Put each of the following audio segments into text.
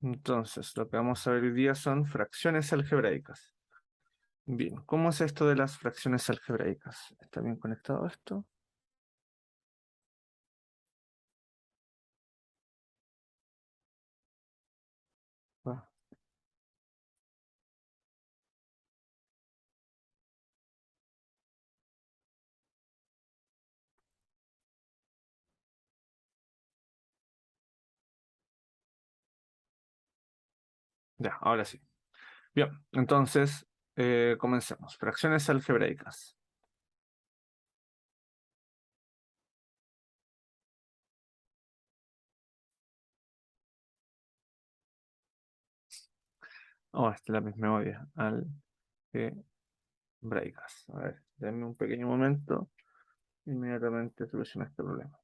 Entonces, lo que vamos a ver hoy día son fracciones algebraicas. Bien, ¿cómo es esto de las fracciones algebraicas? ¿Está bien conectado esto? Ah, ya, ahora sí. Bien, entonces, comencemos. Fracciones algebraicas. Oh, este lápiz me odia. Algebraicas. A ver, denme un pequeño momento. Inmediatamente soluciona este problema.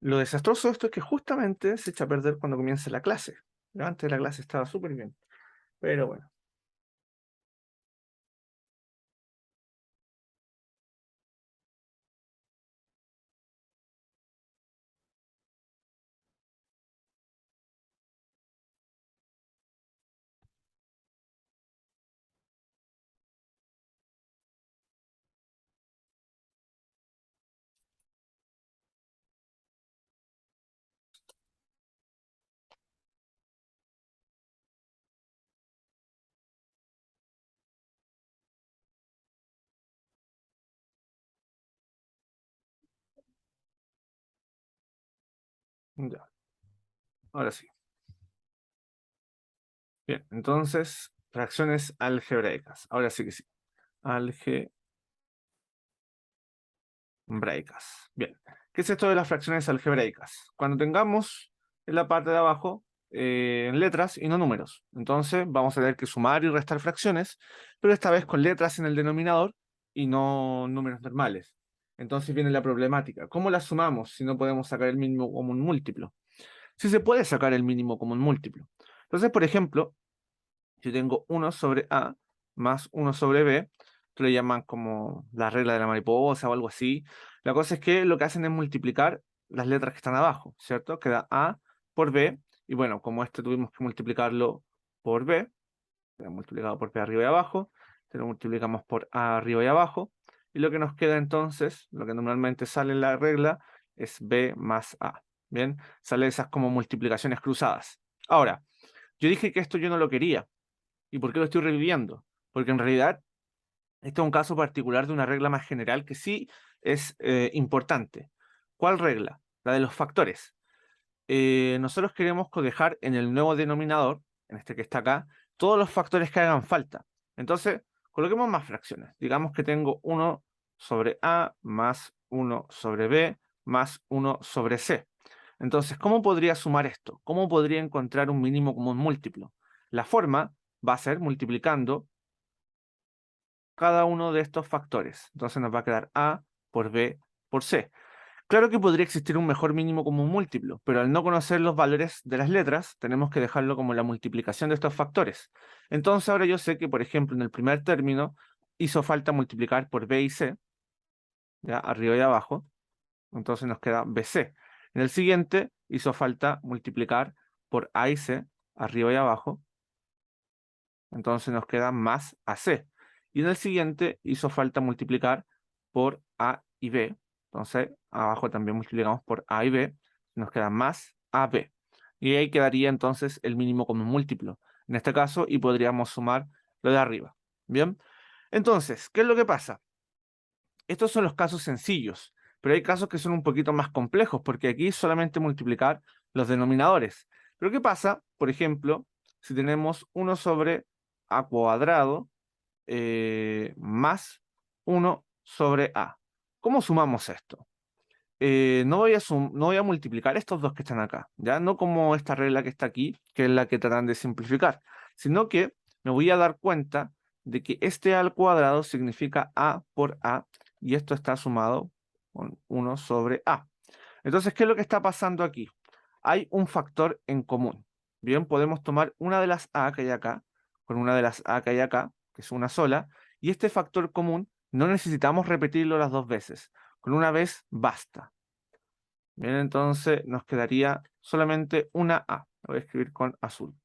Lo desastroso de esto es que justamente se echa a perder cuando comienza la clase. Pero antes de la clase estaba súper bien. Pero bueno, ya, ahora sí. Bien, entonces, fracciones algebraicas. Ahora sí que sí. Algebraicas. Bien. ¿Qué es esto de las fracciones algebraicas? Cuando tengamos en la parte de abajo letras y no números. Entonces vamos a tener que sumar y restar fracciones, pero esta vez con letras en el denominador y no números normales. Entonces viene la problemática. ¿Cómo las sumamos si no podemos sacar el mínimo común múltiplo? Sí se puede sacar el mínimo común múltiplo. Entonces, por ejemplo, yo tengo 1 sobre A más 1 sobre B, que lo llaman como la regla de la mariposa o algo así. La cosa es que lo que hacen es multiplicar las letras que están abajo, ¿cierto? Queda A por B, y bueno, como este tuvimos que multiplicarlo por B, queda multiplicado por B arriba y abajo, te lo multiplicamos por A arriba y abajo, y lo que nos queda entonces, lo que normalmente sale en la regla, es B más A. Bien, sale esas como multiplicaciones cruzadas. Ahora, yo dije que esto yo no lo quería. ¿Y por qué lo estoy reviviendo? Porque en realidad este es un caso particular de una regla más general que sí es importante. ¿Cuál regla? La de los factores. Nosotros queremos cotejar en el nuevo denominador, en este que está acá, todos los factores que hagan falta. Entonces, coloquemos más fracciones. Digamos que tengo 1 sobre A más 1 sobre B más 1 sobre C. Entonces, ¿cómo podría sumar esto? ¿Cómo podría encontrar un mínimo común múltiplo? La forma va a ser multiplicando cada uno de estos factores. Entonces nos va a quedar A por B por C. Claro que podría existir un mejor mínimo común múltiplo, pero al no conocer los valores de las letras, tenemos que dejarlo como la multiplicación de estos factores. Entonces ahora yo sé que, por ejemplo, en el primer término hizo falta multiplicar por B y C, ya arriba y abajo, entonces nos queda BC. En el siguiente hizo falta multiplicar por A y C, arriba y abajo, entonces nos queda más AC. Y en el siguiente hizo falta multiplicar por A y B. Entonces abajo también multiplicamos por A y B. Nos queda más AB. Y ahí quedaría entonces el mínimo común múltiplo. En este caso, y podríamos sumar lo de arriba. Bien. Entonces, ¿qué es lo que pasa? Estos son los casos sencillos, pero hay casos que son un poquito más complejos, porque aquí es solamente multiplicar los denominadores. Pero ¿qué pasa? Por ejemplo, si tenemos 1 sobre a cuadrado más 1 sobre a. ¿Cómo sumamos esto? No voy a multiplicar estos dos que están acá, ¿ya? No como esta regla que está aquí, que es la que tratan de simplificar, sino que me voy a dar cuenta de que este a al cuadrado significa a por a, y esto está sumado con 1 sobre A. Entonces, ¿qué es lo que está pasando aquí? Hay un factor en común. Bien, podemos tomar una de las A que hay acá, con una de las A que hay acá, que es una sola, y este factor común no necesitamos repetirlo las dos veces. Con una vez basta. Bien, entonces nos quedaría solamente una A. Lo voy a escribir con azul.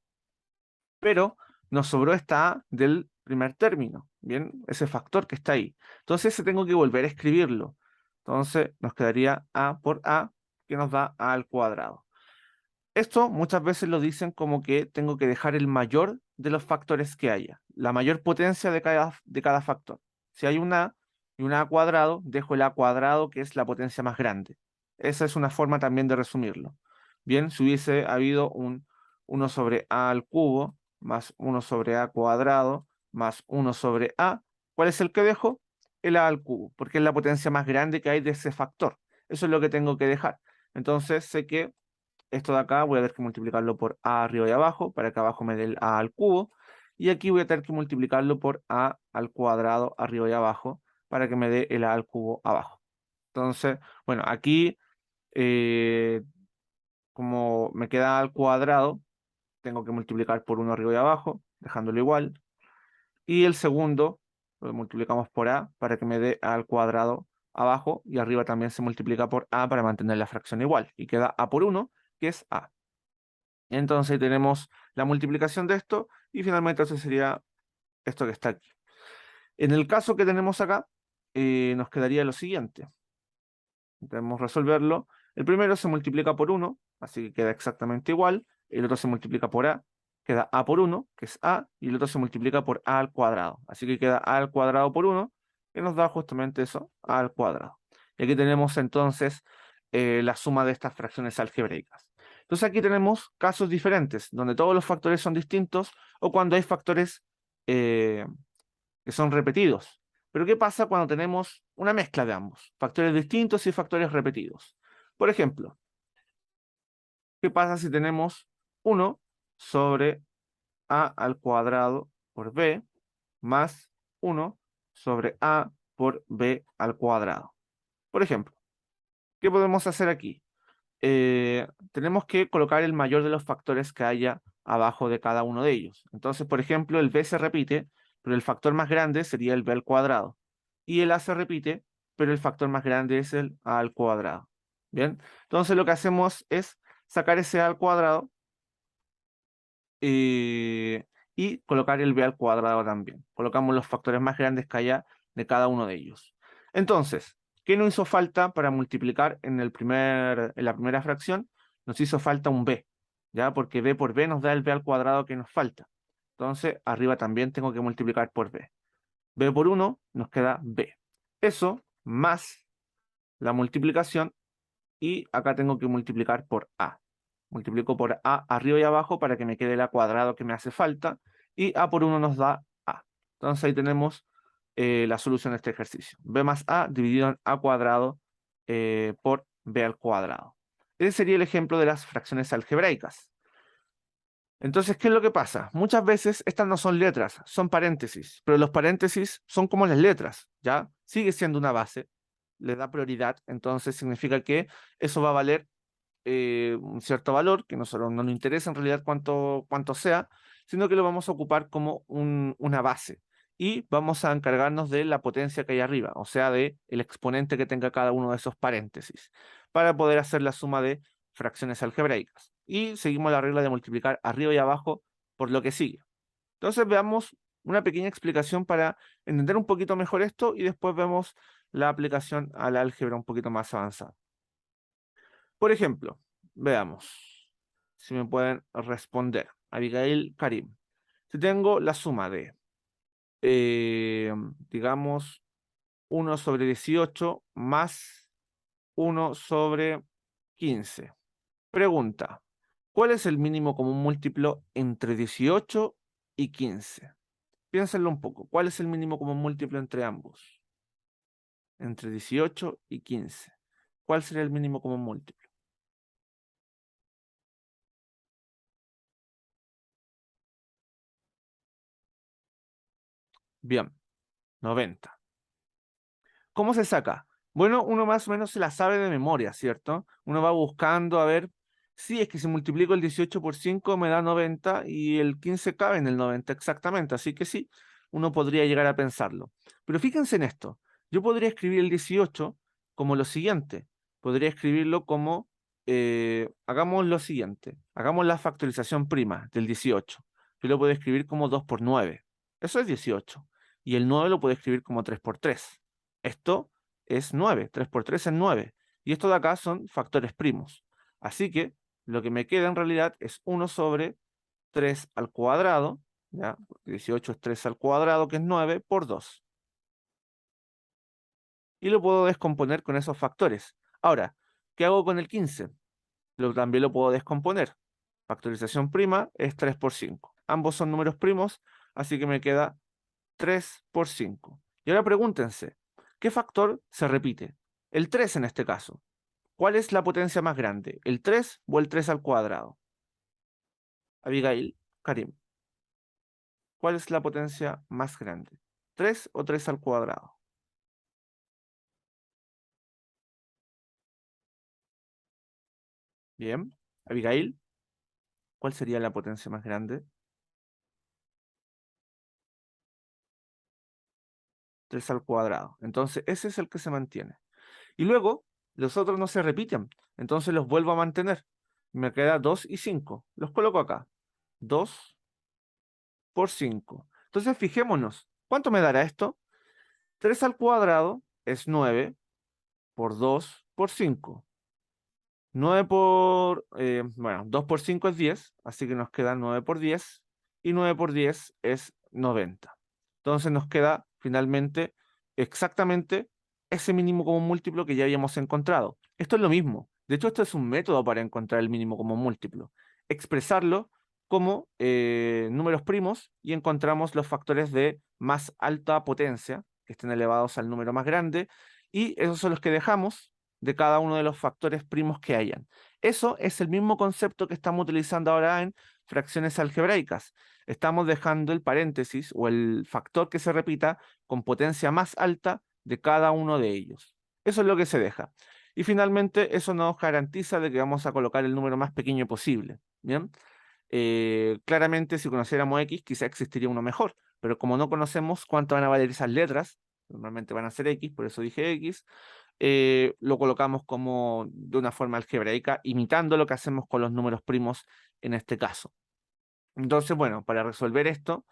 Pero nos sobró esta A del primer término. Bien, ese factor que está ahí. Entonces ese tengo que volver a escribirlo. Entonces nos quedaría A por A, que nos da A al cuadrado. Esto muchas veces lo dicen como que tengo que dejar el mayor de los factores que haya, la mayor potencia de cada factor. Si hay una A y una A cuadrado, dejo el A cuadrado, que es la potencia más grande. Esa es una forma también de resumirlo. Bien, si hubiese habido un 1 sobre A al cubo, más 1 sobre A cuadrado, más 1 sobre A, ¿cuál es el que dejo? El A al cubo, porque es la potencia más grande que hay de ese factor. Eso es lo que tengo que dejar. Entonces sé que esto de acá voy a tener que multiplicarlo por A arriba y abajo, para que abajo me dé el A al cubo. Y aquí voy a tener que multiplicarlo por A al cuadrado arriba y abajo, para que me dé el A al cubo abajo. Entonces, bueno, aquí, eh, como me queda A al cuadrado, tengo que multiplicar por 1 arriba y abajo, dejándolo igual. Y el segundo lo multiplicamos por A, para que me dé A al cuadrado abajo, y arriba también se multiplica por A para mantener la fracción igual. Y queda A por 1, que es A. Entonces tenemos la multiplicación de esto y finalmente eso sería esto que está aquí. En el caso que tenemos acá, nos quedaría lo siguiente. Debemos resolverlo. El primero se multiplica por 1, así que queda exactamente igual. El otro se multiplica por A, queda A por 1, que es A, y el otro se multiplica por A al cuadrado. Así que queda A al cuadrado por 1, que nos da justamente eso, A al cuadrado. Y aquí tenemos entonces la suma de estas fracciones algebraicas. Entonces aquí tenemos casos diferentes, donde todos los factores son distintos o cuando hay factores eh, que son repetidos. Pero ¿qué pasa cuando tenemos una mezcla de ambos? Factores distintos y factores repetidos. Por ejemplo, ¿qué pasa si tenemos 1 sobre A al cuadrado por B más 1 sobre A por B al cuadrado? Por ejemplo, ¿qué podemos hacer aquí? Tenemos que colocar el mayor de los factores que haya abajo de cada uno de ellos. Entonces, por ejemplo, el b se repite, pero el factor más grande sería el b al cuadrado. Y el a se repite, pero el factor más grande es el a al cuadrado. Bien, entonces lo que hacemos es sacar ese a al cuadrado y colocar el b al cuadrado también. Colocamos los factores más grandes que haya de cada uno de ellos. Entonces, ¿qué nos hizo falta para multiplicar en la primera fracción? Nos hizo falta un b, ¿ya? Porque b por b nos da el b al cuadrado que nos falta. Entonces, arriba también tengo que multiplicar por b. B por 1 nos queda b. Eso más la multiplicación y acá tengo que multiplicar por a. Multiplico por a arriba y abajo para que me quede el a cuadrado que me hace falta y a por 1 nos da a. Entonces ahí tenemos la solución de este ejercicio. B más a dividido en a cuadrado por b al cuadrado. Ese sería el ejemplo de las fracciones algebraicas. Entonces, ¿qué es lo que pasa? Muchas veces estas no son letras, son paréntesis, pero los paréntesis son como las letras, ¿ya? Sigue siendo una base, le da prioridad, entonces significa que eso va a valer un cierto valor, que nosotros no nos interesa en realidad cuánto sea, sino que lo vamos a ocupar como una base. Y vamos a encargarnos de la potencia que hay arriba, o sea, de el exponente que tenga cada uno de esos paréntesis, para poder hacer la suma de fracciones algebraicas. Y seguimos la regla de multiplicar arriba y abajo por lo que sigue. Entonces veamos una pequeña explicación para entender un poquito mejor esto y después vemos la aplicación al álgebra un poquito más avanzada. Por ejemplo, veamos si me pueden responder. Abigail, Karim. Si tengo la suma de, digamos, 1 sobre 18 más 1 sobre 15. Pregunta, ¿cuál es el mínimo común múltiplo entre 18 y 15? Piénsenlo un poco. ¿Cuál es el mínimo común múltiplo entre ambos? Entre 18 y 15. ¿Cuál sería el mínimo común múltiplo? Bien, 90. ¿Cómo se saca? Bueno, uno más o menos se la sabe de memoria, ¿cierto? Uno va buscando a ver, sí, es que si multiplico el 18 por 5 me da 90 y el 15 cabe en el 90 exactamente, así que sí, uno podría llegar a pensarlo. Pero fíjense en esto, yo podría escribir el 18 como lo siguiente, podría escribirlo como, hagamos lo siguiente, hagamos la factorización prima del 18. Yo lo puedo escribir como 2 por 9, eso es 18, y el 9 lo puedo escribir como 3 por 3. Esto es 9, 3 por 3 es 9. Y esto de acá son factores primos. Así que lo que me queda en realidad es 1 sobre 3 al cuadrado, ¿ya? 18 es 3 al cuadrado, que es 9, por 2. Y lo puedo descomponer con esos factores. Ahora, ¿qué hago con el 15? También lo puedo descomponer. Factorización prima es 3 por 5. Ambos son números primos, así que me queda 3 por 5. Y ahora pregúntense, ¿qué factor se repite? El 3 en este caso. ¿Cuál es la potencia más grande? ¿El 3 o el 3 al cuadrado? Abigail, Karim, ¿cuál es la potencia más grande? ¿3 o 3 al cuadrado? Bien. Abigail, ¿cuál sería la potencia más grande? 3 al cuadrado. Entonces, ese es el que se mantiene. Y luego, los otros no se repiten. Entonces los vuelvo a mantener. Me queda 2 y 5. Los coloco acá. 2 por 5. Entonces, fijémonos. ¿Cuánto me dará esto? 3 al cuadrado es 9 por 2 por 5. 9 por, bueno, 2 por 5 es 10, así que nos queda 9 por 10, y 9 por 10 es 90. Entonces nos queda finalmente exactamente ese mínimo común múltiplo que ya habíamos encontrado. Esto es lo mismo. De hecho, esto es un método para encontrar el mínimo común múltiplo. Expresarlo como números primos y encontramos los factores de más alta potencia, que estén elevados al número más grande, y esos son los que dejamos de cada uno de los factores primos que hayan. Eso es el mismo concepto que estamos utilizando ahora en fracciones algebraicas. Estamos dejando el paréntesis o el factor que se repita con potencia más alta de cada uno de ellos. Eso es lo que se deja. Y finalmente, eso nos garantiza de que vamos a colocar el número más pequeño posible. ¿Bien? Claramente, si conociéramos X, quizá existiría uno mejor, pero como no conocemos cuánto van a valer esas letras, normalmente van a ser X, por eso dije X, lo colocamos como de una forma algebraica, imitando lo que hacemos con los números primos en este caso. Entonces, bueno, para resolver esto,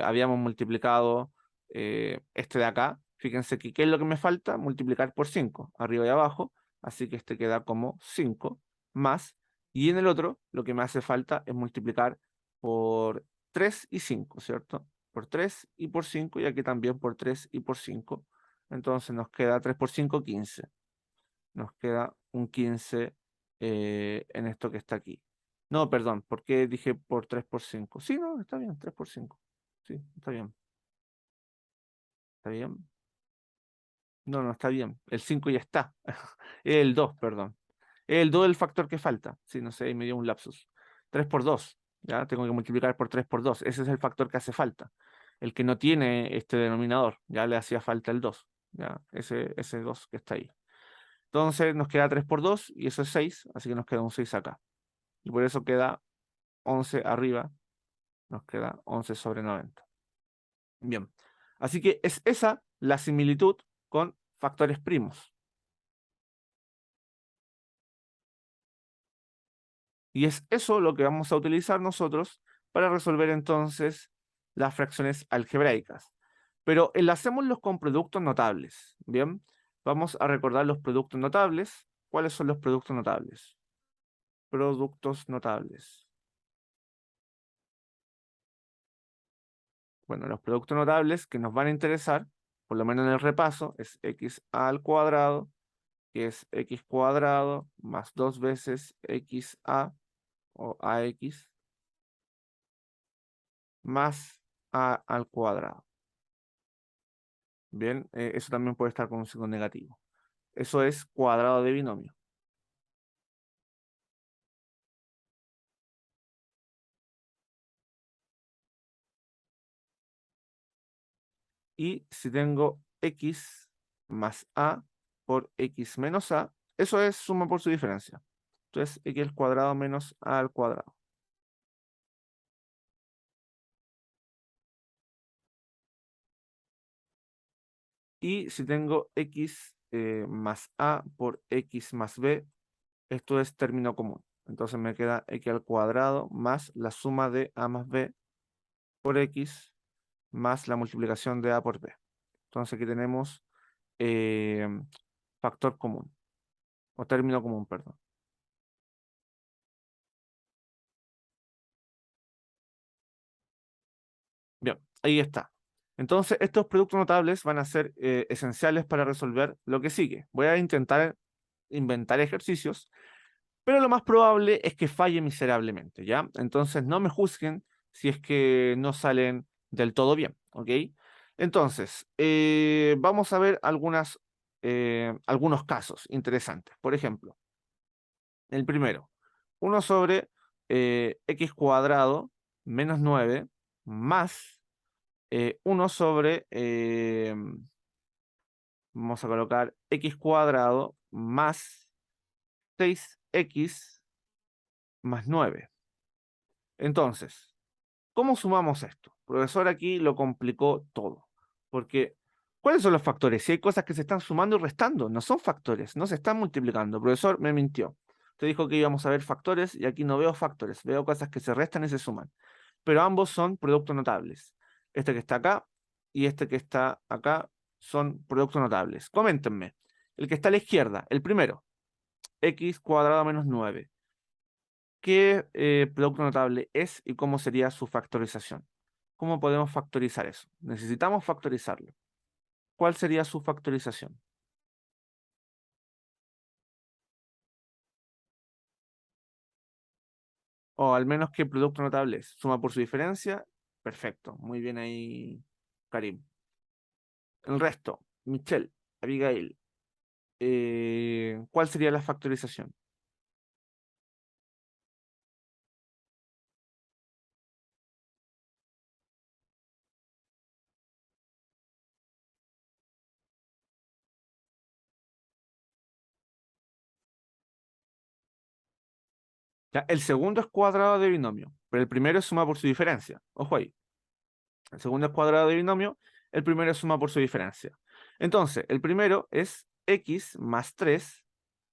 habíamos multiplicado este de acá. Fíjense que, ¿qué es lo que me falta? Multiplicar por 5, arriba y abajo. Así que este queda como 5 más. Y en el otro, lo que me hace falta es multiplicar por 3 y 5, ¿cierto? Por 3 y por 5, y aquí también por 3 y por 5. Entonces nos queda 3 por 5, 15. Nos queda un 15 en esto que está aquí. No, perdón, ¿por qué dije por 3 por 5? Sí, no, está bien, 3 por 5. Sí, está bien. ¿Está bien? No, no, está bien. El 5 ya está. El 2, perdón. El 2 es el factor que falta. Sí, no sé, ahí me dio un lapsus. 3 por 2. Ya tengo que multiplicar por 3 por 2. Ese es el factor que hace falta. El que no tiene este denominador. Ya le hacía falta el 2. Ya, ese 2 que está ahí. Entonces nos queda 3 por 2 y eso es 6, así que nos queda un 6 acá. Y por eso queda 11 arriba, nos queda 11 sobre 90. Bien, así que es esa la similitud con factores primos. Y es eso lo que vamos a utilizar nosotros para resolver entonces las fracciones algebraicas. Pero enlacémoslos con productos notables. Bien, vamos a recordar los productos notables. ¿Cuáles son los productos notables? Productos notables. Bueno, los productos notables que nos van a interesar, por lo menos en el repaso, es x al cuadrado, que es x cuadrado más 2 veces xa o ax más a al cuadrado. Bien, eso también puede estar con un signo negativo. Eso es cuadrado de binomio. Y si tengo x más a, por x menos a, eso es suma por su diferencia. Entonces, x al cuadrado menos a al cuadrado. Y si tengo x más a por x más b, esto es término común. Entonces me queda x al cuadrado más la suma de a más b por x más la multiplicación de a por b. Entonces aquí tenemos eh, factor común, o término común, perdón. Bien, ahí está. Entonces, estos productos notables van a ser esenciales para resolver lo que sigue. Voy a intentar inventar ejercicios, pero lo más probable es que falle miserablemente, ¿ya? Entonces, no me juzguen si es que no salen del todo bien, ¿ok? Entonces, vamos a ver algunos casos interesantes. Por ejemplo, el primero, uno sobre x cuadrado menos 9 más 1 sobre, vamos a colocar x cuadrado más 6x más 9. Entonces, ¿cómo sumamos esto? Profesor aquí lo complicó todo, porque ¿cuáles son los factores? Si hay cosas que se están sumando y restando, no son factores, no se están multiplicando. Profesor me mintió. Te dijo que íbamos a ver factores y aquí no veo factores, veo cosas que se restan y se suman. Pero ambos son productos notables. Este que está acá y este que está acá son productos notables. Coméntenme. El que está a la izquierda, el primero, x cuadrado menos 9. ¿Qué producto notable es y cómo sería su factorización? ¿Cómo podemos factorizar eso? Necesitamos factorizarlo. ¿Cuál sería su factorización? O al menos qué producto notable es. ¿Suma por su diferencia? Perfecto. Muy bien ahí, Karim. El resto, Michelle, Abigail, ¿cuál sería la factorización? Ya, el segundo es cuadrado de binomio, pero el primero es suma por su diferencia. Ojo ahí. El segundo es cuadrado de binomio, el primero es suma por su diferencia. Entonces, el primero es x más 3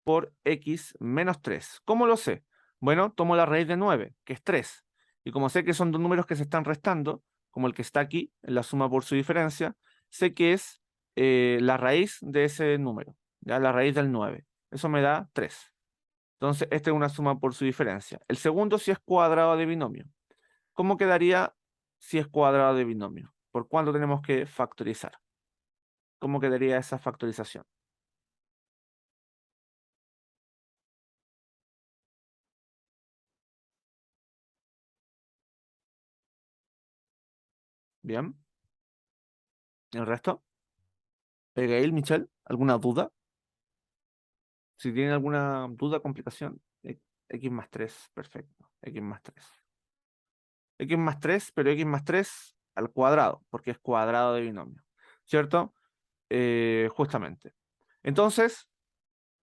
por x menos 3. ¿Cómo lo sé? Bueno, tomo la raíz de 9, que es 3. Y como sé que son dos números que se están restando, como el que está aquí, en la suma por su diferencia, sé que es la raíz de ese número, ya la raíz del 9. Eso me da 3. Entonces, esta es una suma por su diferencia. El segundo si es cuadrado de binomio. ¿Cómo quedaría si es cuadrado de binomio? ¿Por cuánto tenemos que factorizar? ¿Cómo quedaría esa factorización? Bien. ¿El resto? Gail, Michelle, ¿alguna duda? Si tienen alguna duda, complicación, x más 3, perfecto. X más 3. X más 3, pero x más 3 al cuadrado, porque es cuadrado de binomio. ¿Cierto? Justamente. Entonces,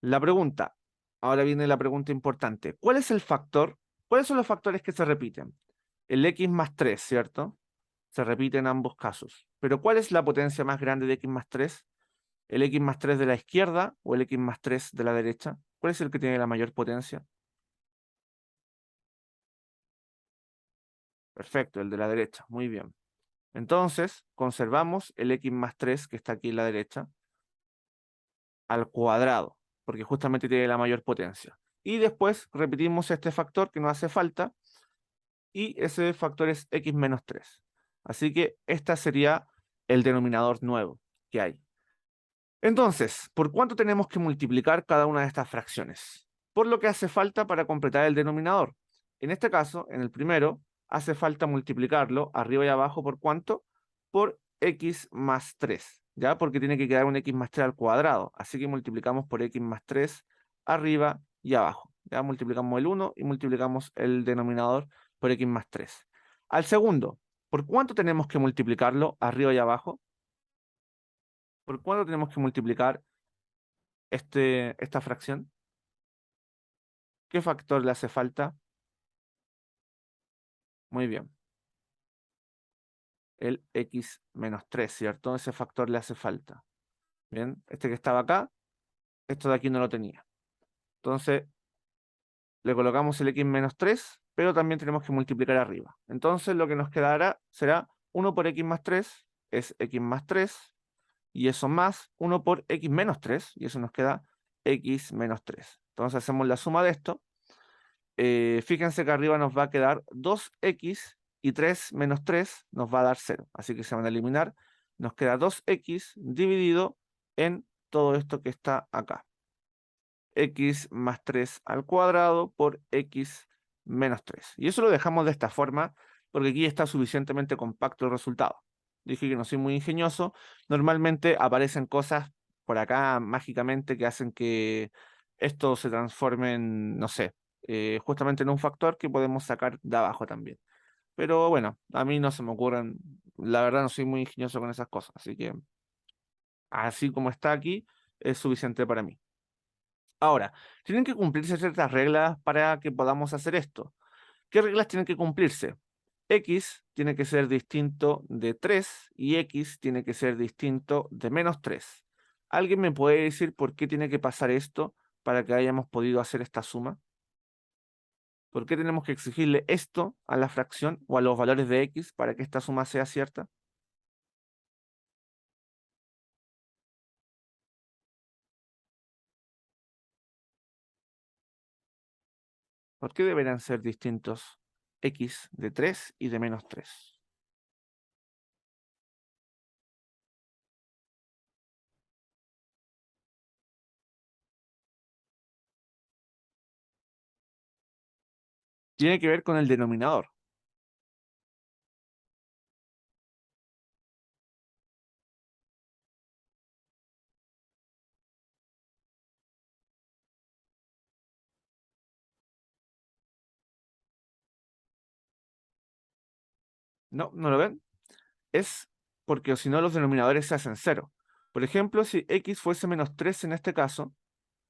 la pregunta, ahora viene la pregunta importante. ¿Cuál es el factor? ¿Cuáles son los factores que se repiten? El x más 3, ¿cierto? Se repite en ambos casos. Pero ¿cuál es la potencia más grande de x más 3? ¿El x más 3 de la izquierda o el x más 3 de la derecha? ¿Cuál es el que tiene la mayor potencia? Perfecto, el de la derecha. Muy bien. Entonces, conservamos el x más 3 que está aquí en la derecha al cuadrado, porque justamente tiene la mayor potencia. Y después repetimos este factor que no hace falta, y ese factor es x menos 3. Así que este sería el denominador nuevo que hay. Entonces, ¿por cuánto tenemos que multiplicar cada una de estas fracciones? Por lo que hace falta para completar el denominador. En este caso, en el primero, hace falta multiplicarlo arriba y abajo por cuánto? Por x más 3, ¿ya? Porque tiene que quedar un x más 3 al cuadrado. Así que multiplicamos por x más 3 arriba y abajo. Ya multiplicamos el 1 y multiplicamos el denominador por x más 3. Al segundo, ¿por cuánto tenemos que multiplicarlo arriba y abajo? ¿Por cuánto tenemos que multiplicar esta fracción? ¿Qué factor le hace falta? Muy bien, el x menos 3, ¿cierto? Ese factor le hace falta. Bien, este que estaba acá, esto de aquí no lo tenía. Entonces, le colocamos el x menos 3, pero también tenemos que multiplicar arriba. Entonces, lo que nos quedará será 1 por x más 3, es x más 3, y eso más 1 por x menos 3, y eso nos queda x menos 3. Entonces, hacemos la suma de esto. Fíjense que arriba nos va a quedar 2x y 3 menos 3 nos va a dar 0. Así que se van a eliminar. Nos queda 2x dividido en todo esto que está acá. X más 3 al cuadrado por x menos 3. Y eso lo dejamos de esta forma porque aquí está suficientemente compacto el resultado. Dije que no soy muy ingenioso. Normalmente aparecen cosas por acá mágicamente que hacen que esto se transforme en, no sé, justamente en un factor que podemos sacar de abajo también. Pero bueno, a mí no se me ocurren, la verdad no soy muy ingenioso con esas cosas, así que así como está aquí es suficiente para mí. Ahora, tienen que cumplirse ciertas reglas para que podamos hacer esto. ¿Qué reglas tienen que cumplirse? X tiene que ser distinto de 3 y X tiene que ser distinto de menos 3. ¿Alguien me puede decir por qué tiene que pasar esto para que hayamos podido hacer esta suma? ¿Por qué tenemos que exigirle esto a la fracción o a los valores de X para que esta suma sea cierta? ¿Por qué deberán ser distintos X de 3 y de menos 3? Tiene que ver con el denominador. ¿No? ¿No lo ven? Es porque si no los denominadores se hacen cero. Por ejemplo, si x fuese menos 3 en este caso,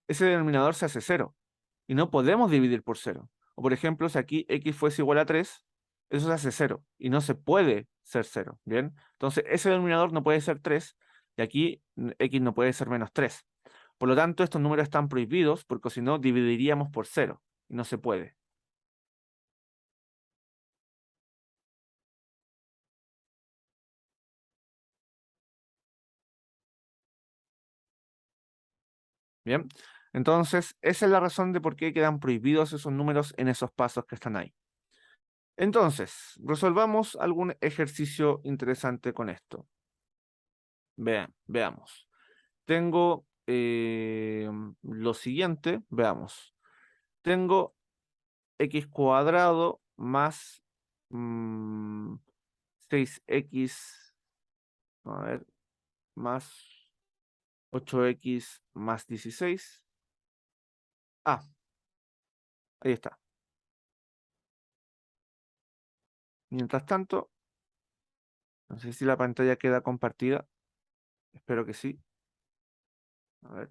ese denominador se hace cero y no podemos dividir por cero. O por ejemplo, si aquí x fuese igual a 3, eso se hace cero y no se puede ser cero. ¿Bien? Entonces, ese denominador no puede ser 3 y aquí x no puede ser menos 3. Por lo tanto, estos números están prohibidos porque si no, dividiríamos por cero y no se puede. Bien, entonces esa es la razón de por qué quedan prohibidos esos números en esos pasos que están ahí. Entonces, resolvamos algún ejercicio interesante con esto. Veamos. Tengo lo siguiente, veamos. Tengo x cuadrado más 6x, a ver, más 8x más 16. Ah, ahí está. Mientras tanto, no sé si la pantalla queda compartida. Espero que sí. A ver.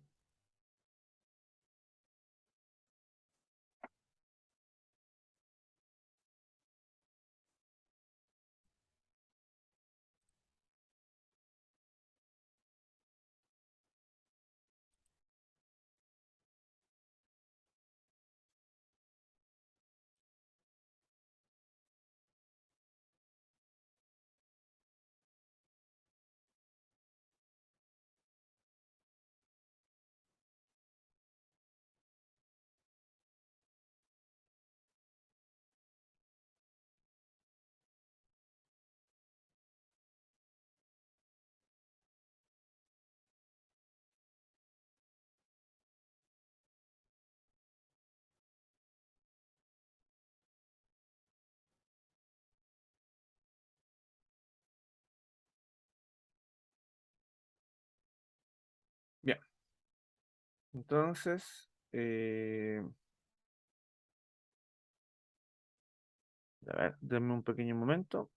Bien. Entonces, a ver, denme un pequeño momento.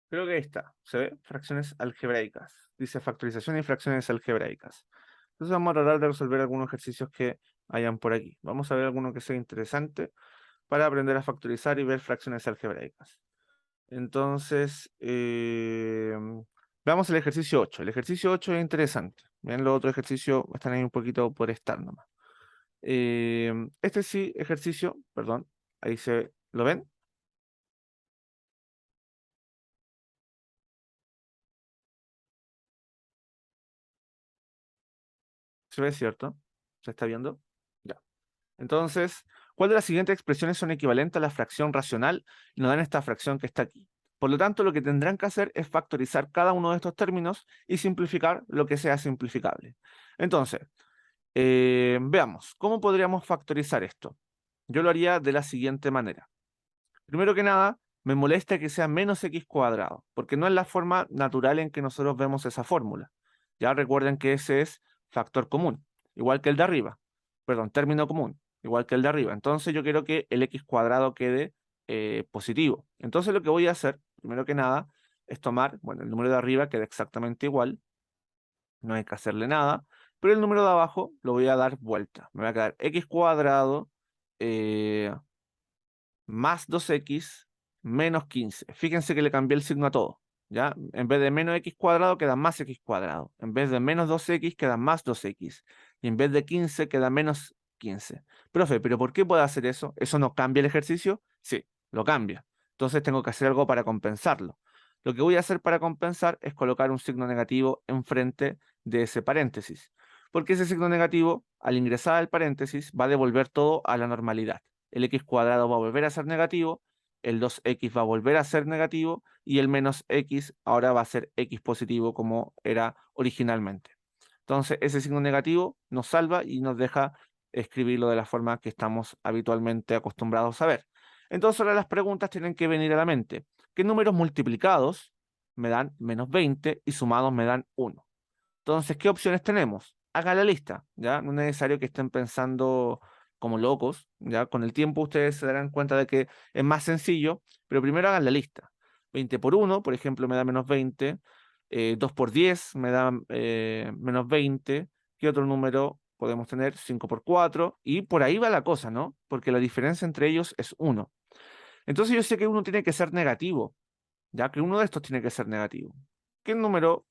Creo que ahí está. ¿Se ve? Fracciones algebraicas. Dice factorización y fracciones algebraicas. Entonces vamos a tratar de resolver algunos ejercicios que hayan por aquí. Vamos a ver alguno que sea interesante para aprender a factorizar y ver fracciones algebraicas. Entonces, veamos el ejercicio 8. El ejercicio 8 es interesante. Bien, los otros ejercicios están ahí un poquito por estar nomás. Este sí, ejercicio, perdón, ahí se, ¿lo ven? ¿Se ve cierto? ¿Se está viendo? Ya. Entonces, ¿cuál de las siguientes expresiones son equivalentes a la fracción racional y nos dan esta fracción que está aquí? Por lo tanto, lo que tendrán que hacer es factorizar cada uno de estos términos y simplificar lo que sea simplificable. Entonces, veamos, ¿cómo podríamos factorizar esto? Yo lo haría de la siguiente manera. Primero que nada, me molesta que sea menos x cuadrado, porque no es la forma natural en que nosotros vemos esa fórmula. Ya recuerden que ese es factor común, igual que el de arriba. Perdón, término común, igual que el de arriba. Entonces yo quiero que el x cuadrado quede positivo. Entonces lo que voy a hacer, primero que nada, es tomar, bueno, el número de arriba queda exactamente igual, no hay que hacerle nada, pero el número de abajo lo voy a dar vuelta. Me va a quedar x cuadrado eh, más 2x menos 15. Fíjense que le cambié el signo a todo, ¿ya? En vez de menos x cuadrado queda más x cuadrado. En vez de menos 2x queda más 2x. Y en vez de 15 queda menos 15. Profe, ¿pero por qué puedo hacer eso? ¿Eso no cambia el ejercicio? Sí, lo cambia. Entonces tengo que hacer algo para compensarlo. Lo que voy a hacer para compensar es colocar un signo negativo enfrente de ese paréntesis. Porque ese signo negativo, al ingresar al paréntesis, va a devolver todo a la normalidad. El x cuadrado va a volver a ser negativo, el 2x va a volver a ser negativo y el menos x ahora va a ser x positivo como era originalmente. Entonces ese signo negativo nos salva y nos deja escribirlo de la forma que estamos habitualmente acostumbrados a ver. Entonces ahora las preguntas tienen que venir a la mente. ¿Qué números multiplicados me dan menos 20 y sumados me dan 1? Entonces, ¿qué opciones tenemos? Haga la lista, ¿ya? No es necesario que estén pensando como locos, ¿ya? Con el tiempo ustedes se darán cuenta de que es más sencillo, pero primero hagan la lista. 20 por 1, por ejemplo, me da menos 20. 2 por 10 me da menos 20. ¿Qué otro número podemos tener? 5 por 4. Y por ahí va la cosa, ¿no? Porque la diferencia entre ellos es 1. Entonces yo sé que uno tiene que ser negativo, ya que uno de estos tiene que ser negativo. ¿Qué número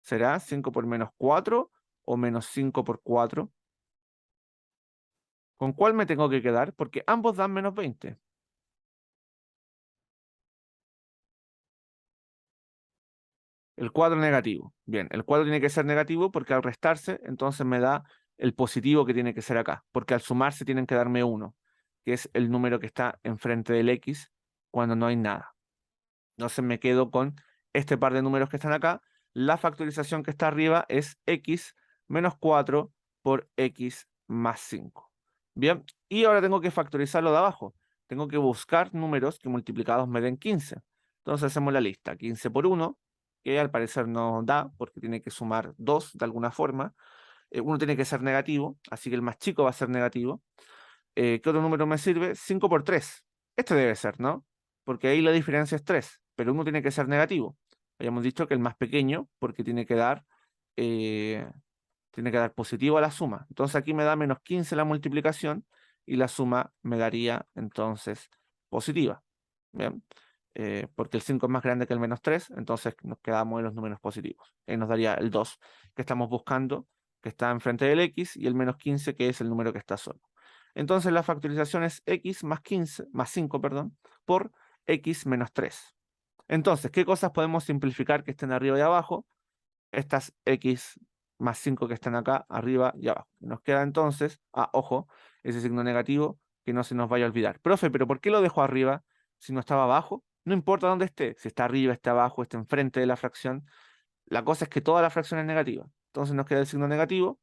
será? ¿5 por menos 4 o menos 5 por 4? ¿Con cuál me tengo que quedar? Porque ambos dan menos 20. El cuadro negativo. Bien, el cuadro tiene que ser negativo porque al restarse, entonces me da el positivo que tiene que ser acá. Porque al sumarse tienen que darme 1, que es el número que está enfrente del x cuando no hay nada. Entonces me quedo con este par de números que están acá. La factorización que está arriba es x menos 4 por x más 5. Bien, y ahora tengo que factorizar lo de abajo. Tengo que buscar números que multiplicados me den 15. Entonces hacemos la lista. 15 por 1, que al parecer no da porque tiene que sumar 2 de alguna forma. Uno tiene que ser negativo, así que el más chico va a ser negativo. ¿Qué otro número me sirve? 5 por 3. Este debe ser, ¿no? Porque ahí la diferencia es 3, pero uno tiene que ser negativo. Habíamos dicho que el más pequeño, porque eh, tiene que dar positivo a la suma. Entonces aquí me da menos 15 la multiplicación y la suma me daría entonces positiva. Bien. Porque el 5 es más grande que el menos 3, entonces nos quedamos en los números positivos. Nos daría el 2 que estamos buscando, que está enfrente del x, y el menos 15, que es el número que está solo. Entonces la factorización es x más 15, más 5, perdón, por x menos 3. Entonces, ¿qué cosas podemos simplificar que estén arriba y abajo? Estas x más 5 que están acá, arriba y abajo. Nos queda entonces, ojo, ese signo negativo que no se nos vaya a olvidar. Profe, ¿pero por qué lo dejo arriba si no estaba abajo? No importa dónde esté, si está arriba, está abajo, está enfrente de la fracción. La cosa es que toda la fracción es negativa. Entonces nos queda el signo negativo,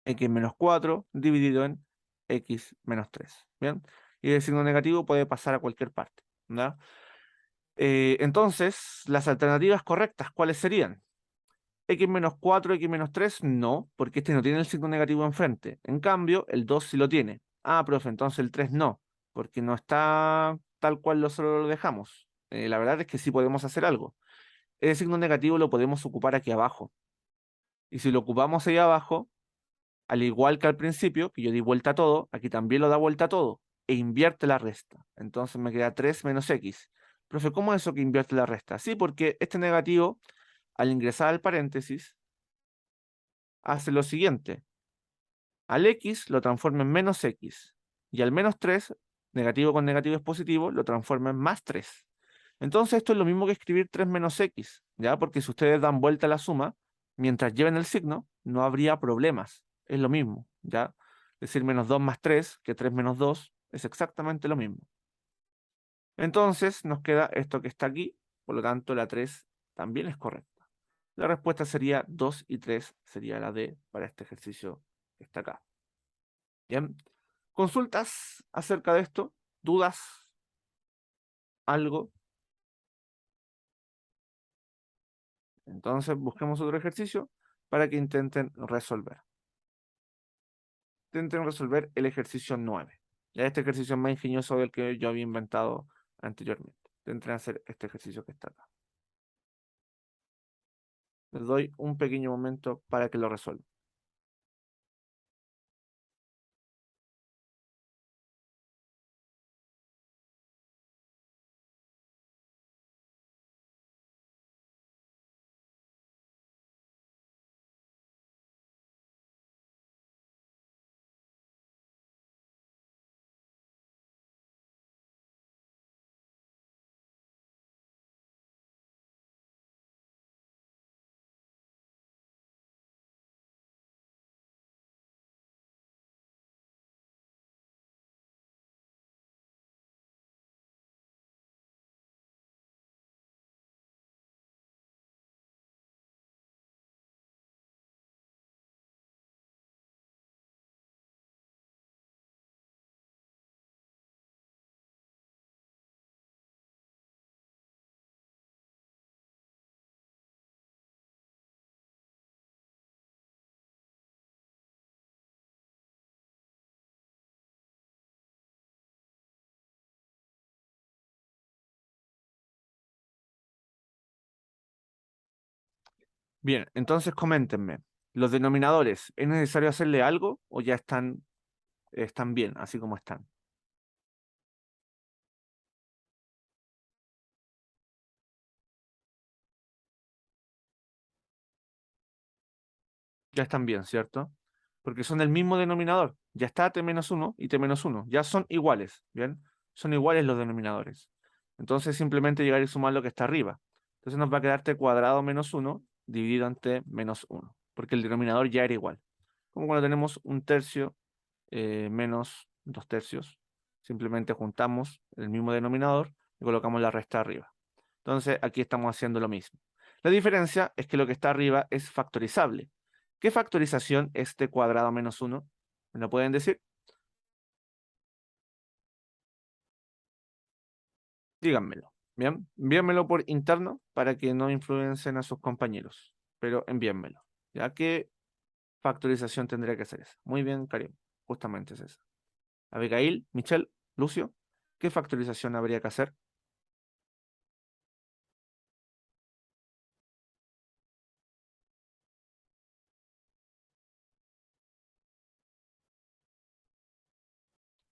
x menos 4 dividido en x menos 3. ¿Bien? Y el signo negativo puede pasar a cualquier parte. ¿Ya? Entonces, las alternativas correctas, ¿cuáles serían? X menos 4, X menos 3, no, porque este no tiene el signo negativo enfrente. En cambio, el 2 sí lo tiene. Ah, profe, entonces el 3 no, porque no está tal cual solo lo dejamos. la verdad es que sí podemos hacer algo. Ese signo negativo lo podemos ocupar aquí abajo. Y si lo ocupamos ahí abajo, al igual que al principio, que yo di vuelta a todo, aquí también lo da vuelta a todo e invierte la resta. Entonces me queda 3 menos x. Profe, ¿cómo es eso que invierte la resta? Sí, porque este negativo, al ingresar al paréntesis, hace lo siguiente. Al x lo transforma en menos x. Y al menos 3, negativo con negativo es positivo, lo transforma en más 3. Entonces esto es lo mismo que escribir 3 menos x, ¿ya? Porque si ustedes dan vuelta a la suma, mientras lleven el signo, no habría problemas. Es lo mismo, ¿ya? Es decir, menos 2 más 3, que 3 menos 2, es exactamente lo mismo. Entonces nos queda esto que está aquí, por lo tanto la 3 también es correcta. La respuesta sería 2 y 3, sería la D para este ejercicio que está acá. Bien. ¿Consultas acerca de esto? ¿Dudas? ¿Algo? Entonces busquemos otro ejercicio para que intenten resolver. Intenten resolver el ejercicio 9. Ya este ejercicio es más ingenioso del que yo había inventado anteriormente. Intenten hacer este ejercicio que está acá. Les doy un pequeño momento para que lo resuelvan. Bien, entonces coméntenme. ¿Los denominadores, es necesario hacerle algo o ya están bien, así como están? Ya están bien, ¿cierto? Porque son el mismo denominador. Ya está t menos 1 y t menos 1. Ya son iguales, ¿bien? Son iguales los denominadores. Entonces simplemente llegar y sumar lo que está arriba. Entonces nos va a quedar t cuadrado menos 1 dividido en t menos 1. Porque el denominador ya era igual. Como cuando tenemos un tercio menos 2 tercios. Simplemente juntamos el mismo denominador y colocamos la resta arriba. Entonces aquí estamos haciendo lo mismo. La diferencia es que lo que está arriba es factorizable. ¿Qué factorización es t cuadrado menos 1? ¿Me lo pueden decir? Díganmelo. Bien, envíenmelo por interno para que no influencien a sus compañeros, pero envíenmelo. ¿Ya qué factorización tendría que ser esa? Muy bien, Karim, justamente es esa. Abigail, Michelle, Lucio, ¿qué factorización habría que hacer?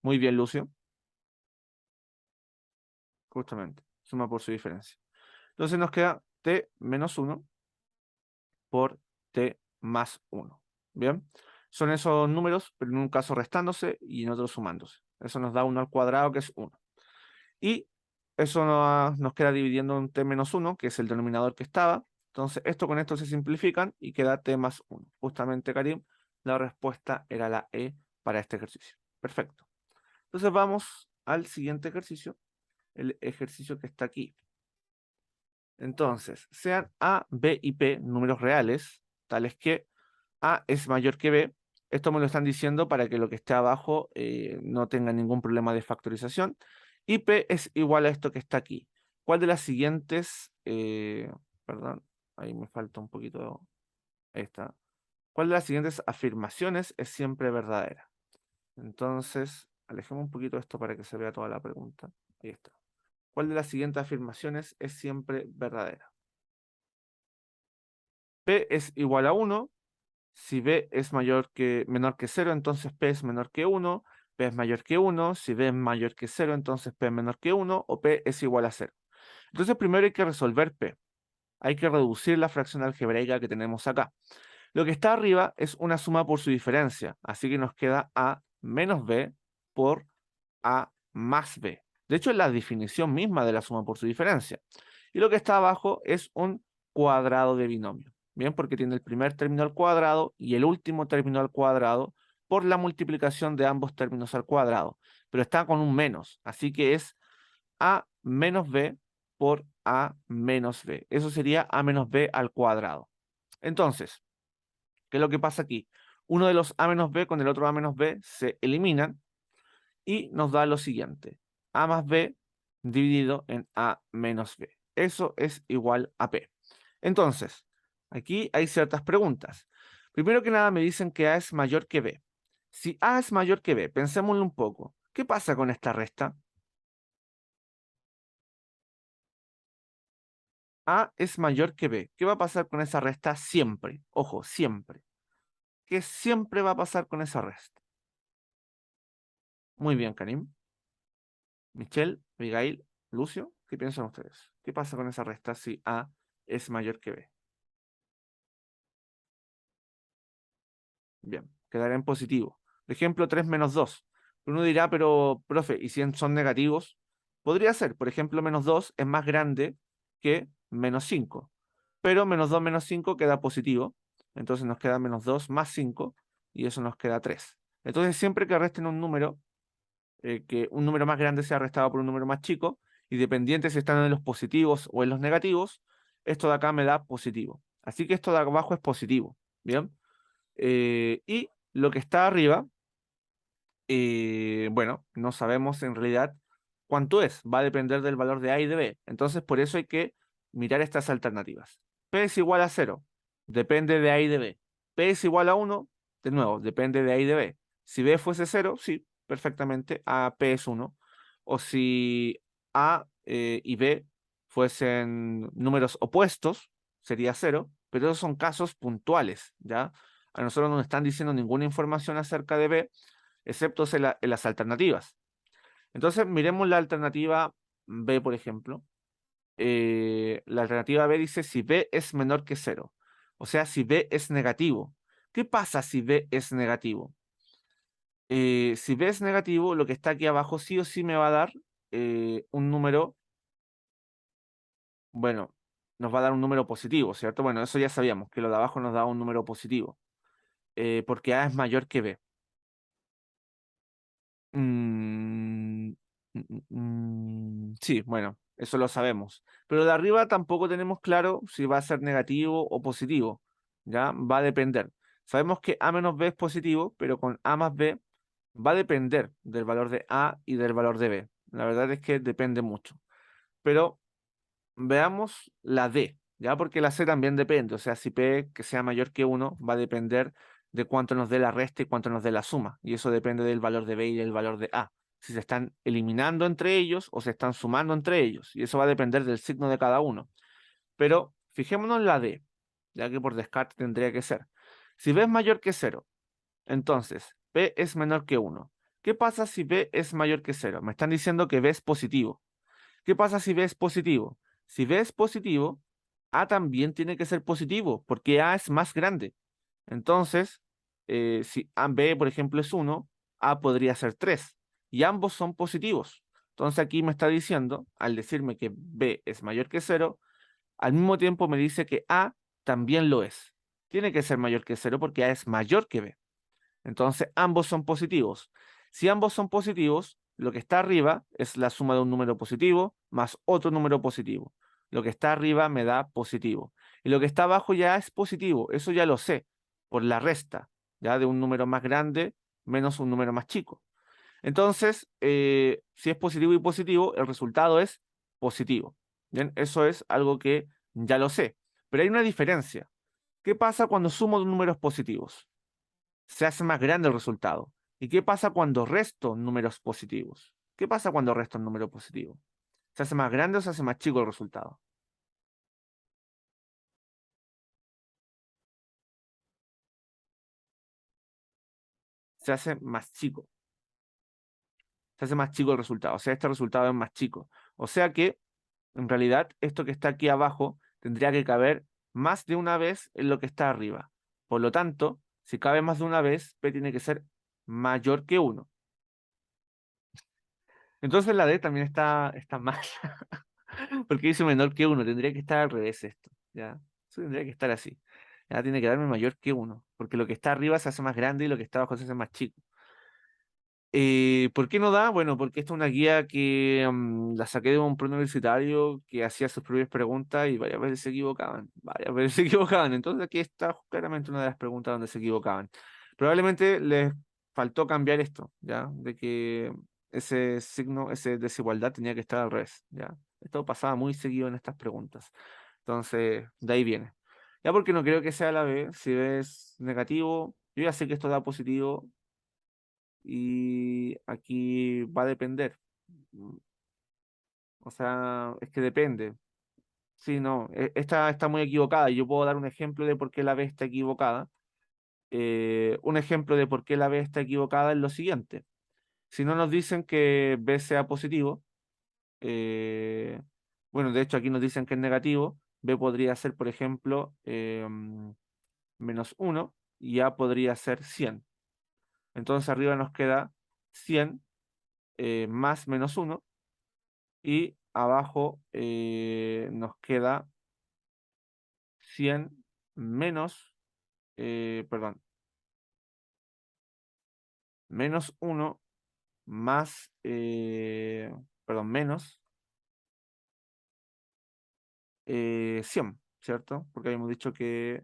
Muy bien, Lucio, justamente, suma por su diferencia. Entonces nos queda t menos 1 por t más 1. Bien, son esos números, pero en un caso restándose y en otro sumándose. Eso nos da 1 al cuadrado, que es 1. Y eso nos queda dividiendo en t menos 1, que es el denominador que estaba. Entonces, esto con esto se simplifican y queda t más 1. Justamente, Karim, la respuesta era la E para este ejercicio. Perfecto. Entonces vamos al siguiente ejercicio, el ejercicio que está aquí. Entonces, sean A, B y P números reales, tales que A es mayor que B. Esto me lo están diciendo para que lo que esté abajo no tenga ningún problema de factorización. Y P es igual a esto que está aquí. ¿Cuál de las siguientes, perdón, ahí me falta un poquito esta. ¿Cuál de las siguientes afirmaciones es siempre verdadera? Entonces, alejemos un poquito esto para que se vea toda la pregunta. Ahí está. ¿Cuál de las siguientes afirmaciones es siempre verdadera? P es igual a 1. Si B es menor que 0, entonces P es menor que 1. P es mayor que 1. Si B es mayor que 0, entonces P es menor que 1. O P es igual a 0. Entonces primero hay que resolver P. Hay que reducir la fracción algebraica que tenemos acá. Lo que está arriba es una suma por su diferencia. Así que nos queda A menos B por A más B. De hecho, es la definición misma de la suma por su diferencia. Y lo que está abajo es un cuadrado de binomio. Bien, porque tiene el primer término al cuadrado y el último término al cuadrado por la multiplicación de ambos términos al cuadrado. Pero está con un menos. Así que es A menos B por A menos B. Eso sería A menos B al cuadrado. Entonces, ¿qué es lo que pasa aquí? Uno de los A menos B con el otro A menos B se eliminan y nos da lo siguiente. A más B dividido en A menos B. Eso es igual a P. Entonces, aquí hay ciertas preguntas. Primero que nada me dicen que A es mayor que B. Si A es mayor que B, pensémoslo un poco. ¿Qué pasa con esta resta? A es mayor que B. ¿Qué va a pasar con esa resta? Siempre. Ojo, siempre. ¿Qué siempre va a pasar con esa resta? Muy bien, Karim. Michelle, Abigail, Lucio, ¿qué piensan ustedes? ¿Qué pasa con esa resta si A es mayor que B? Bien, quedará en positivo. Ejemplo 3 menos 2. Uno dirá, pero, profe, ¿y si son negativos? Podría ser, por ejemplo, menos 2 es más grande que menos 5. Pero menos 2 menos 5 queda positivo. Entonces nos queda menos 2 más 5 y eso nos queda 3. Entonces siempre que resten un número, que un número más grande sea restado por un número más chico, y dependiente si están en los positivos o en los negativos, esto de acá me da positivo. Así que esto de abajo es positivo. Bien. Y lo que está arriba, bueno, no sabemos en realidad cuánto es. Va a depender del valor de A y de B. Entonces, por eso hay que mirar estas alternativas. P es igual a 0. Depende de A y de B. P es igual a 1. De nuevo, depende de A y de B. Si B fuese 0, sí, perfectamente, A, P es 1. O si A y B fuesen números opuestos, sería 0. Pero esos son casos puntuales, ¿ya? A nosotros no nos están diciendo ninguna información acerca de B, excepto en las alternativas. Entonces, miremos la alternativa B, por ejemplo. La alternativa B dice si B es menor que 0. O sea, si B es negativo. ¿Qué pasa si B es negativo? Si B es negativo, lo que está aquí abajo sí o sí me va a dar un número, bueno, nos va a dar un número positivo, ¿cierto? Bueno, eso ya sabíamos, que lo de abajo nos da un número positivo, porque A es mayor que B. Mm, sí, bueno, eso lo sabemos. Pero de arriba tampoco tenemos claro si va a ser negativo o positivo. ¿Ya? Va a depender. Sabemos que A menos B es positivo, pero con A más B va a depender del valor de A y del valor de B. La verdad es que depende mucho. Pero veamos la D, ¿ya? Porque la C también depende. O sea, si P que sea mayor que 1 va a depender de cuánto nos dé la resta y cuánto nos dé la suma. Y eso depende del valor de B y del valor de A. Si se están eliminando entre ellos o se están sumando entre ellos. Y eso va a depender del signo de cada uno. Pero fijémonos en la D, ya que por descarte tendría que ser. Si B es mayor que 0, entonces P es menor que 1. ¿Qué pasa si B es mayor que 0? Me están diciendo que B es positivo. ¿Qué pasa si B es positivo? Si B es positivo, A también tiene que ser positivo, porque A es más grande. Entonces, si B, por ejemplo, es 1, A podría ser 3, y ambos son positivos. Entonces aquí me está diciendo, al decirme que B es mayor que 0, al mismo tiempo me dice que A también lo es. Tiene que ser mayor que 0 porque A es mayor que B. Entonces, ambos son positivos. Si ambos son positivos, lo que está arriba es la suma de un número positivo más otro número positivo. Lo que está arriba me da positivo. Y lo que está abajo ya es positivo. Eso ya lo sé por la resta, ya de un número más grande menos un número más chico. Entonces, si es positivo y positivo, el resultado es positivo. Bien, eso es algo que ya lo sé. Pero hay una diferencia. ¿Qué pasa cuando sumo números positivos? Se hace más grande el resultado. ¿Y qué pasa cuando resto números positivos? ¿Qué pasa cuando resto un número positivo? ¿Se hace más grande o se hace más chico el resultado? Se hace más chico. Se hace más chico el resultado. O sea, este resultado es más chico. O sea que, en realidad, esto que está aquí abajo tendría que caber más de una vez en lo que está arriba. Por lo tanto, si cabe más de una vez, P tiene que ser mayor que uno. Entonces la D también está mal, porque dice menor que uno. Tendría que estar al revés esto. ¿Ya? Eso tendría que estar así. Ya tiene que darme mayor que uno, porque lo que está arriba se hace más grande y lo que está abajo se hace más chico. ¿Por qué no da? Bueno, porque esta es una guía que la saqué de un preuniversitario que hacía sus propias preguntas y varias veces se equivocaban. Varias veces se equivocaban. Entonces aquí está claramente una de las preguntas donde se equivocaban. Probablemente les faltó cambiar esto, ¿ya? De que ese signo, esa desigualdad tenía que estar al revés, ¿ya? Esto pasaba muy seguido en estas preguntas. Entonces, de ahí viene. Ya porque no creo que sea la B. Si B es negativo, yo ya sé que esto da positivo y aquí va a depender. Mm, O sea, es que depende. Sí, no, esta está muy equivocada. Yo puedo dar un ejemplo de por qué la B está equivocada. Un ejemplo de por qué la B está equivocada es lo siguiente. Si no nos dicen que B sea positivo, eh, bueno, de hecho aquí nos dicen que es negativo, B podría ser, por ejemplo, menos uno y A podría ser 100. Entonces arriba nos queda 100 más menos uno y abajo nos queda 100 menos, perdón, menos uno más, perdón, menos 100, ¿cierto? Porque habíamos dicho que,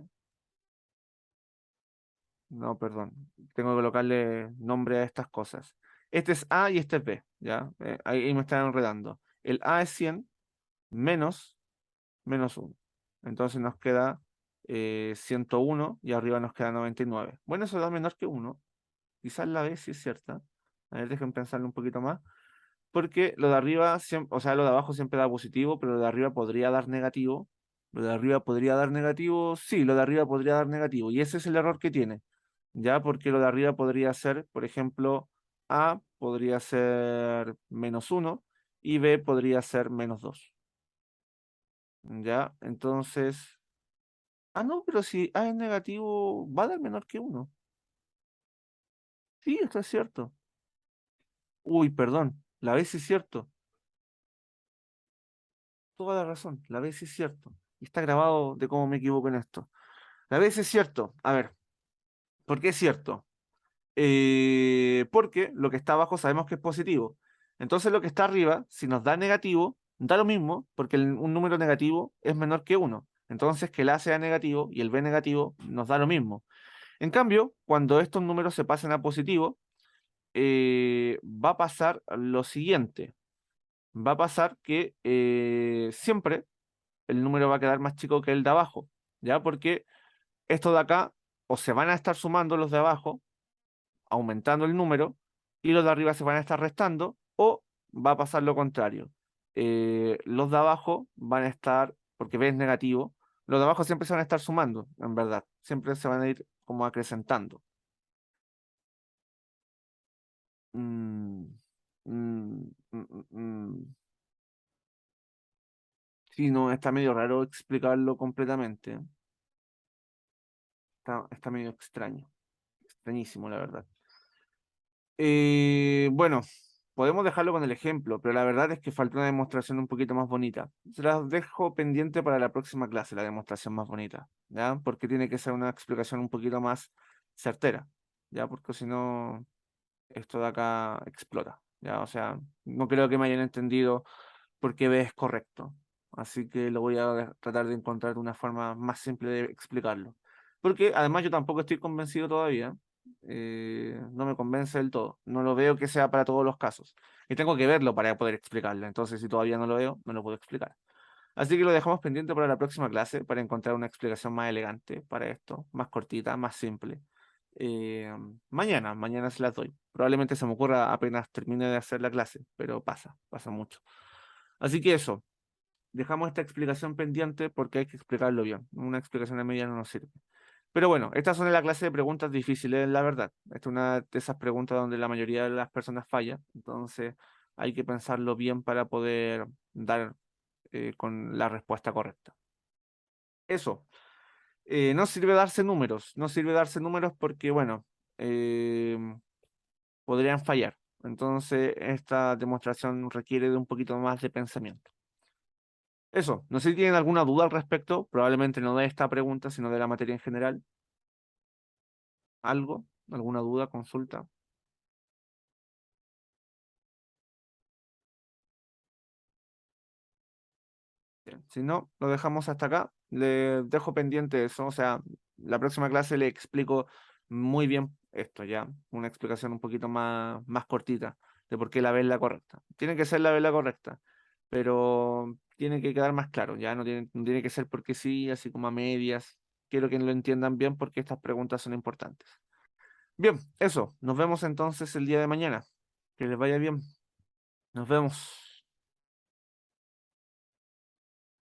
no, perdón, tengo que colocarle nombre a estas cosas. Este es A y este es B, ¿ya? Ahí me están enredando. El A es 100 menos menos uno. Entonces nos queda 101 y arriba nos queda 99. Bueno, eso da menor que uno. Quizás la B sí es cierta. A ver, dejen pensarlo un poquito más. Porque lo de arriba, o sea, lo de abajo siempre da positivo, pero lo de arriba podría dar negativo. Lo de arriba podría dar negativo. Sí, lo de arriba podría dar negativo. Y ese es el error que tiene. Ya, porque lo de arriba podría ser, por ejemplo, A podría ser menos uno y B podría ser menos 2. Ya, entonces. Ah, no, pero si A es negativo, va a dar menor que uno. Sí, esto es cierto. Uy, perdón, la B sí es cierto. Toda la razón, la B sí es cierto. Y está grabado de cómo me equivoco en esto. La B sí es cierto. A ver, ¿por qué es cierto? Porque lo que está abajo sabemos que es positivo. Entonces lo que está arriba, si nos da negativo, da lo mismo, porque un número negativo es menor que uno. Entonces que el A sea negativo y el B negativo nos da lo mismo. En cambio, cuando estos números se pasen a positivo, va a pasar lo siguiente. Va a pasar que siempre el número va a quedar más chico que el de abajo, ¿ya? Porque estos de acá o se van a estar sumando los de abajo, aumentando el número, y los de arriba se van a estar restando, o va a pasar lo contrario. Los de abajo van a estar, porque B es negativo, los de abajo siempre se van a estar sumando, en verdad. Siempre se van a ir como acrecentando. Mm, mm. Sí, no, está medio raro explicarlo completamente. Está medio extraño. Extrañísimo, la verdad. Bueno, podemos dejarlo con el ejemplo, pero la verdad es que falta una demostración un poquito más bonita. Se las dejo pendiente para la próxima clase, la demostración más bonita, ¿ya? Porque tiene que ser una explicación un poquito más certera, ¿ya? Porque si no, esto de acá explota, ¿ya? O sea, no creo que me hayan entendido porque B es correcto. Así que lo voy a tratar de encontrar una forma más simple de explicarlo. Porque además yo tampoco estoy convencido todavía. No me convence del todo. No lo veo que sea para todos los casos. Y tengo que verlo para poder explicarlo. Entonces, si todavía no lo veo, no lo puedo explicar. Así que lo dejamos pendiente para la próxima clase, para encontrar una explicación más elegante para esto, más cortita, más simple. Eh, mañana se las doy. Probablemente se me ocurra apenas termine de hacer la clase, pero pasa mucho. Así que eso, dejamos esta explicación pendiente porque hay que explicarlo bien. Una explicación a media no nos sirve. Pero bueno, estas son la clase de preguntas difíciles, la verdad. Esta es una de esas preguntas donde la mayoría de las personas falla. Entonces hay que pensarlo bien para poder dar con la respuesta correcta. Eso. No sirve darse números. No sirve darse números porque, bueno, eh, podrían fallar. Entonces esta demostración requiere de un poquito más de pensamiento. Eso, no sé si tienen alguna duda al respecto, probablemente no de esta pregunta, sino de la materia en general. ¿Algo? ¿Alguna duda, consulta? Bien, si no, lo dejamos hasta acá. Le dejo pendiente eso, o sea, la próxima clase le explico muy bien esto ya, una explicación un poquito más cortita de por qué la B es la correcta. Tiene que ser la B la correcta, pero tiene que quedar más claro, ya no tiene que ser porque sí, así como a medias. Quiero que lo entiendan bien porque estas preguntas son importantes. Bien, eso. Nos vemos entonces el día de mañana. Que les vaya bien. Nos vemos.